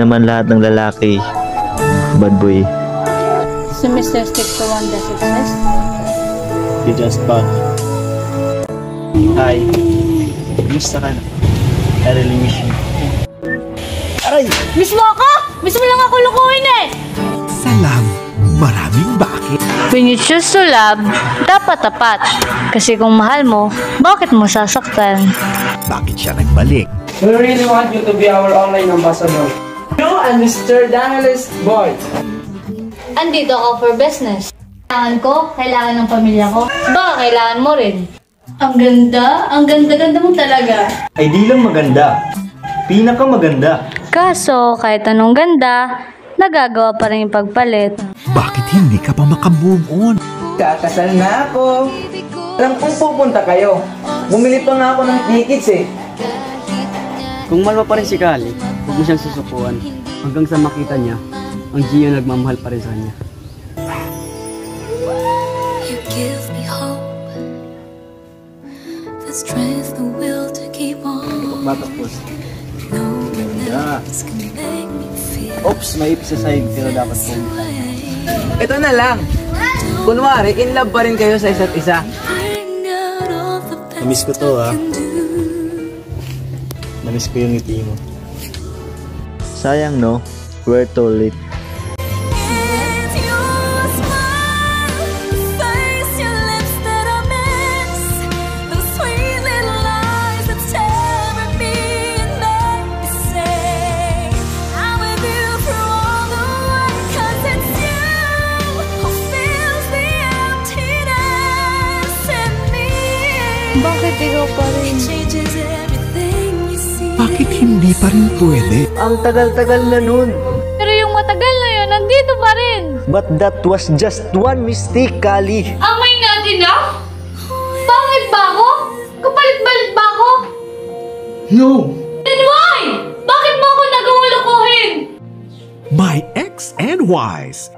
naman lahat ng lalaki bad boy. Si Mr. Stick to One does exist? He just bad. Hi. Kumusta ka na? I really miss you. Aray! Miss mo ako! Miss mo lang ako lukuhin eh! Sa love, maraming bakit. When you choose to love, dapat tapat. Kasi kung mahal mo, bakit mo sasaktan? Bakit siya nagbalik? We really want you to be our online ambassador. You and Mr. Daniel's boy. Andito ako for business. Kailangan ko, kailangan ng pamilya ko. Baka kailangan mo rin. Ang ganda mo talaga. Ay di lang maganda. Pinaka maganda. Kaso, kahit anong ganda, nagagawa pa rin yung pagpalit. Bakit hindi ka pa makamove on? Kakasal na ako. Alam kong pupunta kayo. Bumili pa nga ako ng tickets eh. Kung mahal mo pa rin si Kali, huwag mo siyang susukuan. Hanggang sa makita niya, ang Gio nagmamahal pa rin sa kanya. You give me hope, the strength, the will to keep on. Matapos. Knowing that this can make me feel. Oops, may ipsasayig pero dapat po. Ito na lang. Kunwari, in love pa rin kayo sa isa't isa. Namiss ko to ha. Namiss ko yung ngiti mo. Sayang no, we're too late. Bakit ikaw pa rin? Bakit hindi pa rin pwede? Ang tagal-tagal na nun. Pero yung matagal na yun, nandito pa rin. But that was just one mistake, Kali. Amay natin na? Bakit ba ako? Kapalit-balit ba ako? No! Then why? Bakit mo ako nagawulukuhin? My Ex and Ys.